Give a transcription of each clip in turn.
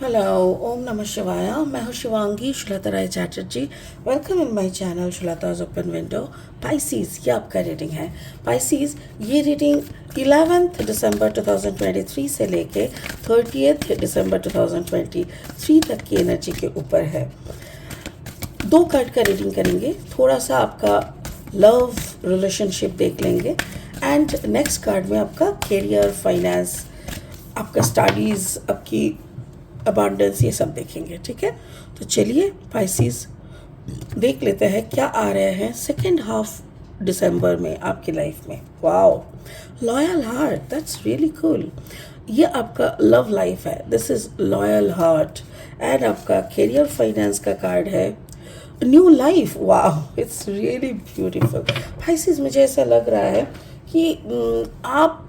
Hello, ओम नमः शिवाय। मैं हूँ Shivangi Shulta Rai Chatterjee. Welcome in my channel Shulta's open window. Pisces, ये आपका रीडिंग है। पाइसीज, ये रीडिंग 11 दिसंबर 2023 से लेके 30 दिसंबर 2023 तक की एनर्जी के ऊपर है। 2 कार्ड का रीडिंग करेंगे, थोड़ा सा आपका लव रिलेशनशिप देख लेंगे एंड नेक्स्ट कार्ड में आपका करियर, फाइनेंस, आपका स्टडीज़, आपकी अबांडेंस, ये सब देखेंगे। ठीक है, तो चलिए पाइसीज देख लेते हैं क्या आ रहे हैं सेकेंड हाफ दिसंबर में आपकी लाइफ में। Wow, loyal heart, that's really cool. ये आपका लव लाइफ है, this is loyal heart. And आपका करियर फाइनेंस का कार्ड है न्यू लाइफ। वाह, इट्स रियली ब्यूटीफुल। पाइसीज, मुझे ऐसा लग रहा है कि आप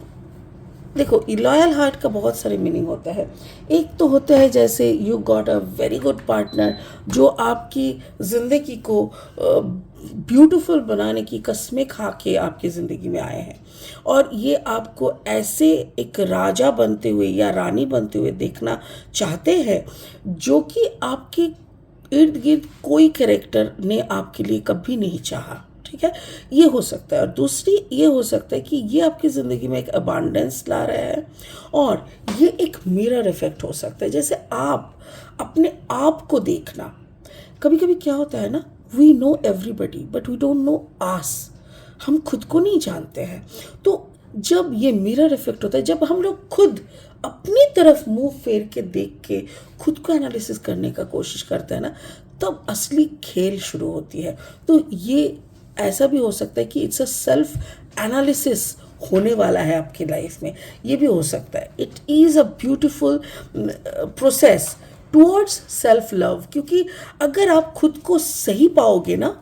देखो, लॉयल हार्ट का बहुत सारे मीनिंग होता है। एक तो होता है जैसे you got a very good partner जो आपकी ज़िंदगी को ब्यूटीफुल बनाने की कस्में खा के आपकी ज़िंदगी में आए हैं और ये आपको ऐसे एक राजा बनते हुए या रानी बनते हुए देखना चाहते हैं जो कि आपके इर्द गिर्द कोई कैरेक्टर ने आपके लिए कभी नहीं चाहा। ठीक है, ये हो सकता है। और दूसरी ये हो सकता है कि ये आपकी ज़िंदगी में एक अबांडेंस ला रहा है और ये एक मिरर इफेक्ट हो सकता है। जैसे आप अपने आप को देखना, कभी कभी क्या होता है ना, we know everybody but we don't know us. हम खुद को नहीं जानते हैं। तो जब ये मिरर इफेक्ट होता है, जब हम लोग खुद अपनी तरफ मुंह फेर के देख के खुद को एनालिसिस करने का कोशिश करते हैं ना, तब असली खेल शुरू होती है। तो ये ऐसा भी हो सकता है कि इट्स अ सेल्फ एनालिसिस होने वाला है आपकी लाइफ में, ये भी हो सकता है। It is a beautiful process towards self love, क्योंकि अगर आप खुद को सही पाओगे ना,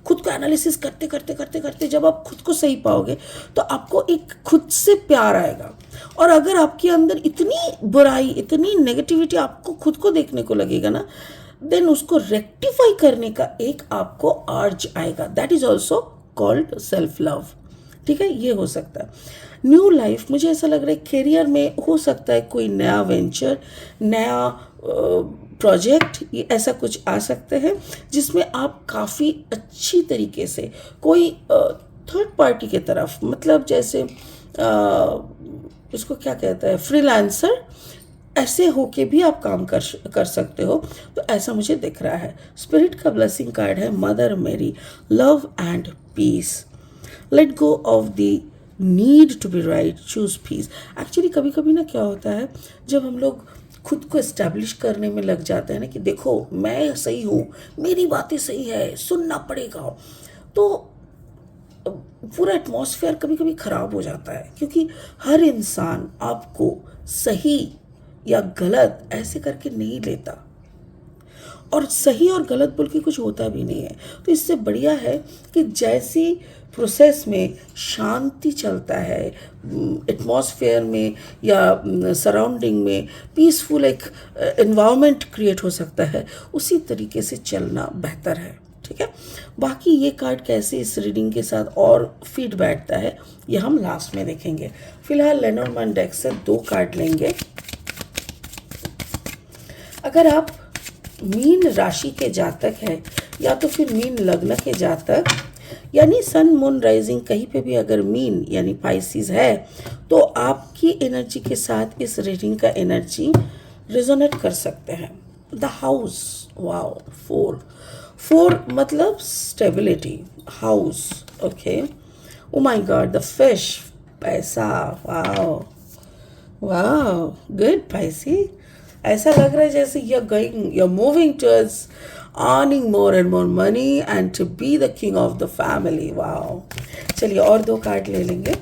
खुद को एनालिसिस करते करते करते करते जब आप खुद को सही पाओगे तो आपको एक खुद से प्यार आएगा। और अगर आपके अंदर इतनी बुराई, इतनी नेगेटिविटी आपको खुद को देखने को लगेगा ना, देन उसको रेक्टिफाई करने का एक आपको अर्ज आएगा। That is also called self love. ठीक है, ये हो सकता है। न्यू लाइफ, मुझे ऐसा लग रहा है करियर में हो सकता है कोई नया वेंचर, नया प्रोजेक्ट, ये ऐसा कुछ आ सकते हैं जिसमें आप काफ़ी अच्छी तरीके से कोई थर्ड पार्टी के तरफ, मतलब जैसे इसको क्या कहता है, फ्रीलांसर, ऐसे होके भी आप काम कर सकते हो। तो ऐसा मुझे दिख रहा है। स्पिरिट का ब्लेसिंग कार्ड है Mother Mary, love and peace. Let go of the need to be right, choose peace. Actually कभी कभी ना क्या होता है, जब हम लोग खुद को इस्टेब्लिश करने में लग जाते हैं ना कि देखो मैं सही हूँ, मेरी बातें सही है, सुनना पड़ेगा, तो पूरा एटमॉस्फेयर कभी कभी ख़राब हो जाता है। क्योंकि हर इंसान आपको सही या गलत ऐसे करके नहीं लेता, और सही और गलत बोल के कुछ होता भी नहीं है। तो इससे बढ़िया है कि जैसी प्रोसेस में शांति चलता है एटमॉस्फेयर में या सराउंडिंग में, पीसफुल एक एनवायरनमेंट क्रिएट हो सकता है, उसी तरीके से चलना बेहतर है। ठीक है, बाकी ये कार्ड कैसे इस रीडिंग के साथ और फिट बैठता है ये हम लास्ट में देखेंगे। फिलहाल लेनोर्मैन डेक से 2 कार्ड लेंगे। अगर आप मीन राशि के जातक हैं या तो फिर मीन लग्न के जातक, यानी सन मून राइजिंग कहीं पे भी अगर मीन यानी पाइसिस है, तो आपकी एनर्जी के साथ इस रीडिंग का एनर्जी रिजोनेट कर सकते हैं। द हाउस, वाओ, 4 मतलब stability, house, okay. Oh my God, the fish, पैसा, वाओ वाओ, गुड पाइसी। ऐसा लग रहा है जैसे you're moving towards earning more and more money and to be the king of the family. Wow, चलिए और 2 card ले लेंगे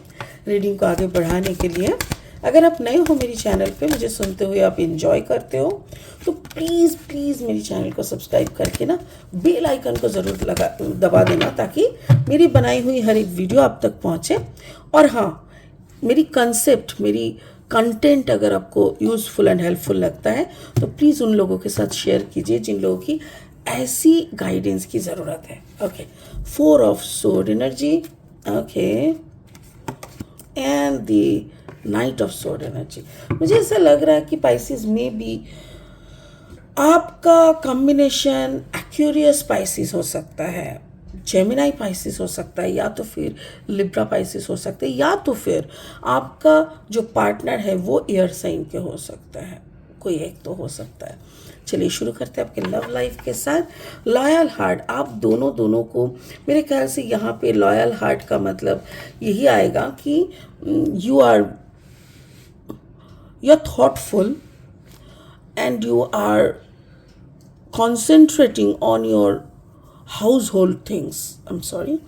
रीडिंग को आगे बढ़ाने के लिए। अगर आप नए हो मेरी चैनल पे, मुझे सुनते हुए आप इंजॉय करते हो, तो प्लीज़ प्लीज़ मेरी चैनल को सब्सक्राइब करके ना बेल आइकन को ज़रूर दबा देना, ताकि मेरी बनाई हुई हर एक वीडियो आप तक पहुँचे। और हाँ, मेरी कंसेप्ट, मेरी कंटेंट अगर आपको यूज़फुल एंड हेल्पफुल लगता है तो प्लीज़ उन लोगों के साथ शेयर कीजिए जिन लोगों की ऐसी गाइडेंस की ज़रूरत है। Okay, 4 of sword energy, okay, and the night of sword energy. मुझे ऐसा लग रहा है कि पाइसिस में भी आपका कॉम्बिनेशन एक्वेरियस स्पाइसिस हो सकता है, जेमिनाई पाइसिस हो सकता है, या तो फिर लिब्रा पाइसिस हो सकता है, या तो फिर आपका जो पार्टनर है वो एयर साइन के हो सकता है, कोई एक तो हो सकता है। चलिए शुरू करते हैं आपके लव लाइफ के साथ। लॉयल हार्ट, आप दोनों को मेरे ख्याल से यहाँ पे लॉयल हार्ट का मतलब यही आएगा कि you are thoughtful and you are concentrating on your household things. I am sorry,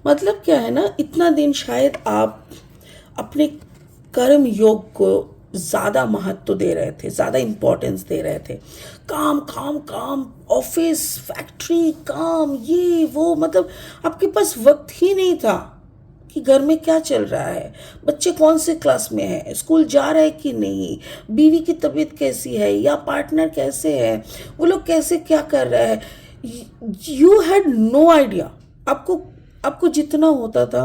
मतलब क्या है ना, इतना दिन शायद आप अपने कर्म योग को ज़्यादा महत्व दे रहे थे, ज़्यादा इम्पोर्टेंस दे रहे थे। काम काम काम, ऑफिस, फैक्ट्री, काम, ये वो, मतलब आपके पास वक्त ही नहीं था कि घर में क्या चल रहा है, बच्चे कौन से क्लास में है, स्कूल जा रहे हैं कि नहीं, बीवी की तबीयत कैसी है, या पार्टनर कैसे है, वो लोग कैसे क्या कर रहे हैं। You had no idea. आपको जितना होता था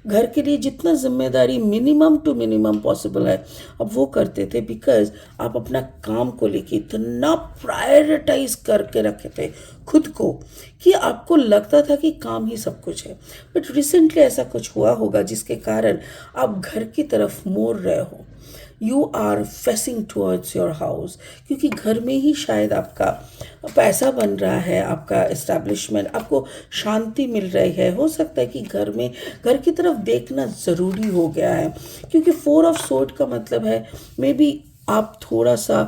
घर के लिए, जितना जिम्मेदारी मिनिमम टू मिनिमम पॉसिबल है, अब वो करते थे, बिकॉज आप अपना काम को लेके इतना प्रायोरिटाइज करके रखे थे खुद को कि आपको लगता था कि काम ही सब कुछ है। बट रिसेंटली ऐसा कुछ हुआ होगा जिसके कारण आप घर की तरफ मोड़ रहे हो, you are facing towards your house, क्योंकि घर में ही शायद आपका पैसा बन रहा है, आपका इस्टेब्लिशमेंट, आपको शांति मिल रही है। हो सकता है कि घर की तरफ देखना ज़रूरी हो गया है, क्योंकि 4 ऑफ सोर्ड का मतलब है मे बी आप थोड़ा सा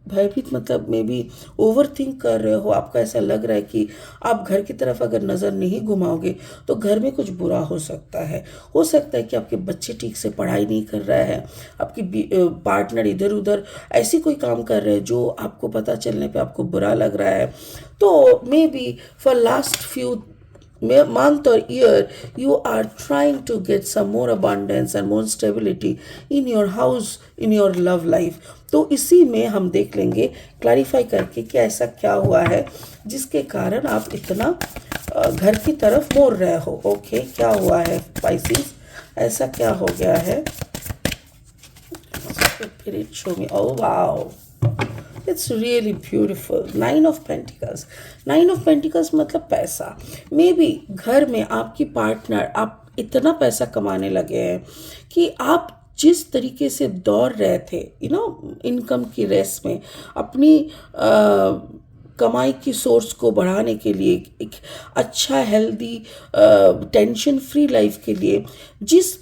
भयभीत मतलब मे बी ओवर थिंक कर रहे हो। आपको ऐसा लग रहा है कि आप घर की तरफ अगर नज़र नहीं घुमाओगे तो घर में कुछ बुरा हो सकता है। हो सकता है कि आपके बच्चे ठीक से पढ़ाई नहीं कर रहा है, आपकी पार्टनर इधर उधर ऐसी कोई काम कर रहे हैं जो आपको पता चलने पे आपको बुरा लग रहा है। तो may be for last few month or year you are trying to get some more abundance and more stability in your house, in your love life। तो इसी में हम देख लेंगे क्लैरिफाई करके कि ऐसा क्या हुआ है जिसके कारण आप इतना घर की तरफ मोड़ रहे हो। ओके, क्या हुआ है पाइसिस, ऐसा क्या हो गया है, फिर show me. Oh wow, it's really beautiful. 9 of pentacles, 9 of pentacles मतलब पैसा। मे बी घर में आपकी पार्टनर, आप इतना पैसा कमाने लगे हैं कि आप जिस तरीके से दौड़ रहे थे इनकम की रेस में, अपनी कमाई की सोर्स को बढ़ाने के लिए, एक अच्छा हेल्दी टेंशन फ्री लाइफ के लिए, जिस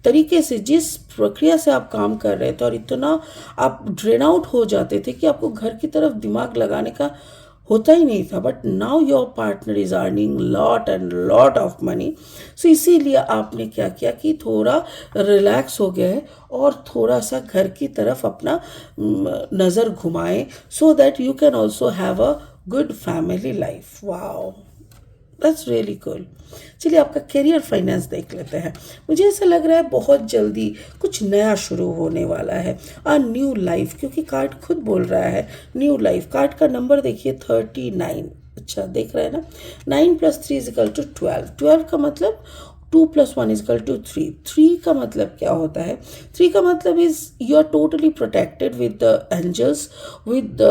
तरीके से, जिस प्रक्रिया से आप काम कर रहे थे और इतना आप ड्रेन आउट हो जाते थे कि आपको घर की तरफ दिमाग लगाने का होता ही नहीं था। But now your partner is earning lot and lot of money, so इसीलिए आपने क्या किया कि थोड़ा रिलैक्स हो गया है और थोड़ा सा घर की तरफ अपना नज़र घुमाए, सो that you can also have a good family life. Wow, that's really cool. चलिए आपका करियर फाइनेंस देख लेते हैं। मुझे ऐसा लग रहा है बहुत जल्दी कुछ नया शुरू होने वाला है, अ न्यू लाइफ, क्योंकि कार्ड खुद बोल रहा है न्यू लाइफ। कार्ड का नंबर देखिए 39। अच्छा देख रहे हैं ना, 9 + 3 = 12। 12 का मतलब 2 + 1 = 3। 3 का मतलब क्या होता है, 3 का मतलब is you are totally protected with the angels, with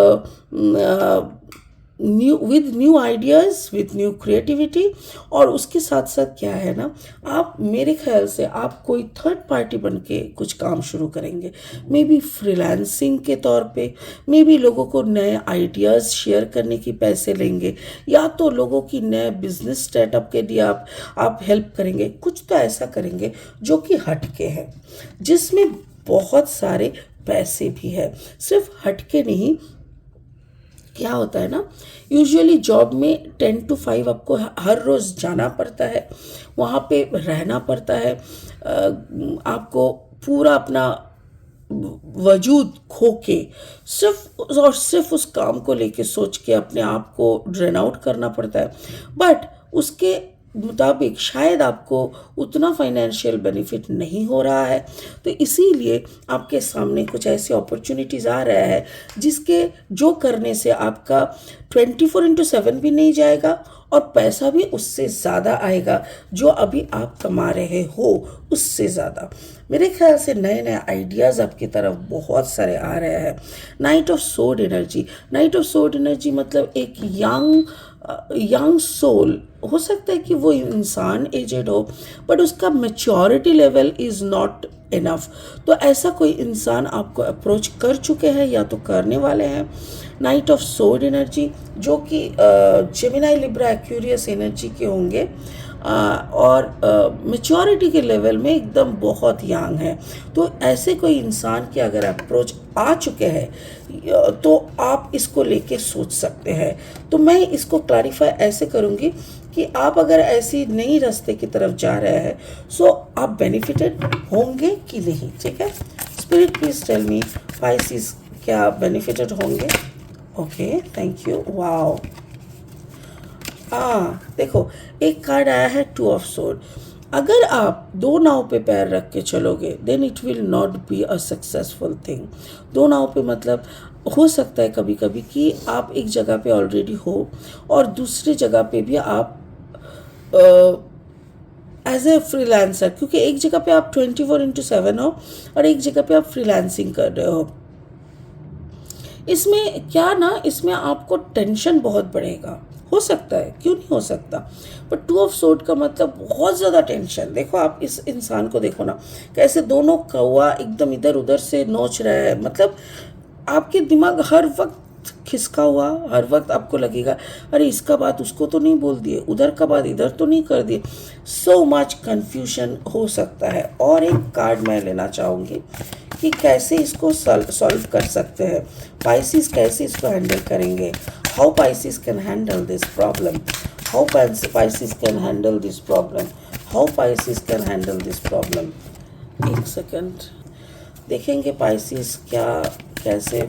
new ideas, with new creativity. और उसके साथ साथ क्या है ना, आप मेरे ख्याल से आप कोई थर्ड पार्टी बन के कुछ काम शुरू करेंगे, मे बी फ्रीलांसिंग के तौर पे, मे बी लोगों को नए आइडियाज़ शेयर करने की पैसे लेंगे, या तो लोगों की नए बिजनेस स्टार्टअप के लिए आप हेल्प करेंगे। कुछ तो ऐसा करेंगे जो कि हटके है, जिसमें बहुत सारे पैसे भी है। सिर्फ हटके नहीं, क्या होता है ना, यूजुअली जॉब में 10 to 5 आपको हर रोज़ जाना पड़ता है, वहाँ पे रहना पड़ता है, आपको पूरा अपना वजूद खो के सिर्फ उस काम को लेके सोच के अपने आप को ड्रेन आउट करना पड़ता है। बट उसके मुताबिक शायद आपको उतना फाइनेंशियल बेनिफिट नहीं हो रहा है, तो इसीलिए आपके सामने कुछ ऐसी अपॉर्चुनिटीज़ आ रहा है जो करने से आपका 24/7 भी नहीं जाएगा और पैसा भी उससे ज़्यादा आएगा जो अभी आप कमा रहे हो, उससे ज़्यादा। मेरे ख्याल से नए नए आइडियाज़ आपकी तरफ बहुत सारे आ रहे हैं। नाइट ऑफ सोड एनर्जी, नाइट ऑफ सोड एनर्जी मतलब एक यंग सोल, हो सकता है कि वो इंसान एजेड हो बट उसका maturity level is not enough. तो ऐसा कोई इंसान आपको अप्रोच कर चुके हैं या तो करने वाले हैं। नाइट ऑफ सोड एनर्जी जो कि जेमिनाई लिब्रा एक्यूरियस एनर्जी के होंगे और मैच्योरिटी के लेवल में एकदम बहुत यंग है। तो ऐसे कोई इंसान के अगर अप्रोच आ चुके हैं तो आप इसको लेके सोच सकते हैं। तो मैं इसको क्लैरिफाई ऐसे करूँगी कि आप अगर ऐसी नई रास्ते की तरफ जा रहे हैं सो आप बेनिफिटेड होंगे कि नहीं। ठीक है, spirit please tell me Pisces क्या बेनिफिटेड होंगे। Okay, thank you. वाओ, देखो एक कार्ड आया है टू ऑफ सोर्ड। अगर आप दो नाव पे पैर रख के चलोगे then it will not be a successful thing. दो नाव पे मतलब हो सकता है कभी कभी कि आप एक जगह पे ऑलरेडी हो और दूसरी जगह पे भी आप एज ए फ्रीलांसर, क्योंकि एक जगह पे आप 24/7 हो और एक जगह पे आप फ्रीलांसिंग कर रहे हो। इसमें क्या ना, इसमें आपको टेंशन बहुत बढ़ेगा, हो सकता है, क्यों नहीं हो सकता। बट टू ऑफ सोर्ड का मतलब बहुत ज़्यादा टेंशन। देखो आप इस इंसान को देखो ना, कैसे दोनों कौवा एकदम इधर उधर से नोच रहा है। मतलब आपके दिमाग हर वक्त खिसका हुआ, हर वक्त आपको लगेगा अरे इसका बात उसको तो नहीं बोल दिए, उधर का बात इधर तो नहीं कर दिए। सो मच कन्फ्यूजन हो सकता है। और एक कार्ड मैं लेना चाहूँगी कि कैसे इसको सॉल्व कर सकते हैं। पाइसिस कैसे इसको हैंडल करेंगे। How Pisces can handle this problem, how Pisces can handle this problem, how Pisces can handle this problem. एक सेकेंड देखेंगे पाइसिस क्या कैसे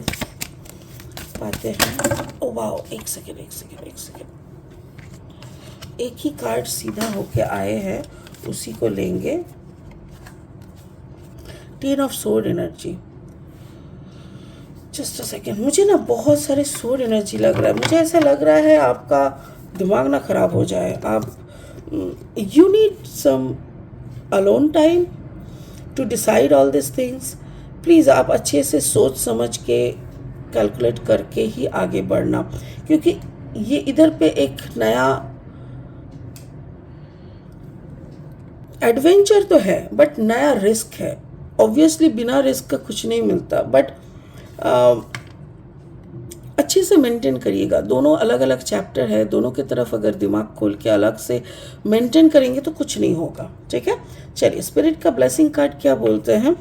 पाते हैं। ओ वाओ, एक सेकेंड। एक ही कार्ड सीधा होके आए हैं, उसी को लेंगे। Ten of sword energy. Just a second, मुझे ना बहुत सारे सोर्ड एनर्जी लग रहा है। मुझे ऐसा लग रहा है आपका दिमाग ना खराब हो जाए। आप you need some alone time to decide all this things. Please आप अच्छे से सोच समझ के कैलकुलेट करके ही आगे बढ़ना, क्योंकि ये इधर पे एक नया एडवेंचर तो है बट नया रिस्क है। ऑब्वियसली बिना रिस्क का कुछ नहीं मिलता। बट अच्छे से मेंटेन करिएगा। दोनों अलग अलग चैप्टर है, दोनों की तरफ अगर दिमाग खोल के अलग से मेंटेन करेंगे तो कुछ नहीं होगा। ठीक है, चलिए स्पिरिट का ब्लेसिंग कार्ड क्या बोलते हैं।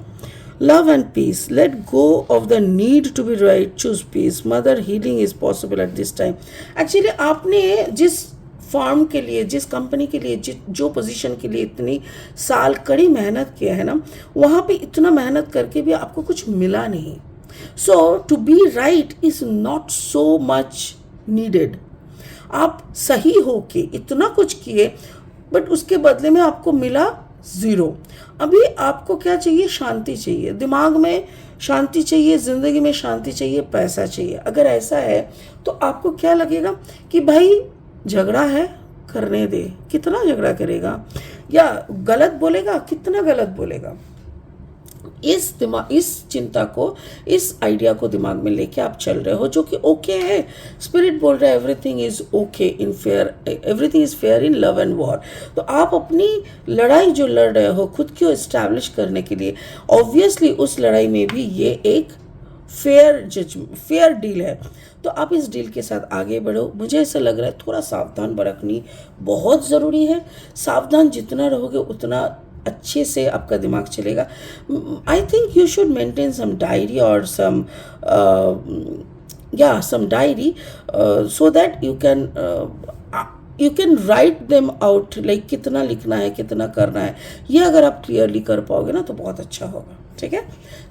Love and peace, let go of the need to be right, choose peace, Mother healing is possible at this time. Actually आपने जिस फॉर्म के लिए, जिस कंपनी के लिए, जो पोजीशन के लिए इतनी साल कड़ी मेहनत किया है ना, वहाँ पे इतना मेहनत करके भी आपको कुछ मिला नहीं। So to be right is not so much needed. आप सही हो के इतना कुछ किए बट उसके बदले में आपको मिला ज़ीरो। अभी आपको क्या चाहिए, शांति चाहिए, दिमाग में शांति चाहिए, ज़िंदगी में शांति चाहिए, पैसा चाहिए। अगर ऐसा है तो आपको क्या लगेगा कि भाई झगड़ा है, करने दे। कितना झगड़ा करेगा, या गलत बोलेगा, कितना गलत बोलेगा। इस चिंता को, इस आइडिया को दिमाग में लेके आप चल रहे हो, जो कि ओके है। स्पिरिट बोल रहा है everything is okay in fair, everything is fair in love and war. तो आप अपनी लड़ाई जो लड़ रहे हो खुद को एस्टैब्लिश करने के लिए, ऑब्वियसली उस लड़ाई में भी ये एक फेयर डील है। तो आप इस डील के साथ आगे बढ़ो। मुझे ऐसा लग रहा है थोड़ा सावधान बरतनी बहुत ज़रूरी है। सावधान जितना रहोगे उतना अच्छे से आपका दिमाग चलेगा। I think you should maintain some diary और some diary so that you can write them out, like कितना लिखना है, कितना करना है। ये अगर आप क्लियरली कर पाओगे ना तो बहुत अच्छा होगा। ठीक है,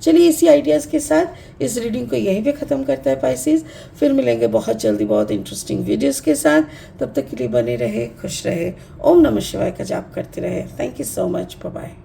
चलिए इसी आइडियाज़ के साथ इस रीडिंग को यहीं पे ख़त्म करता है पाइसेस। फिर मिलेंगे बहुत जल्दी बहुत इंटरेस्टिंग वीडियोस के साथ। तब तक के लिए बने रहे, खुश रहे, ओम नमः शिवाय का जाप करते रहे। Thank you so much, bye bye.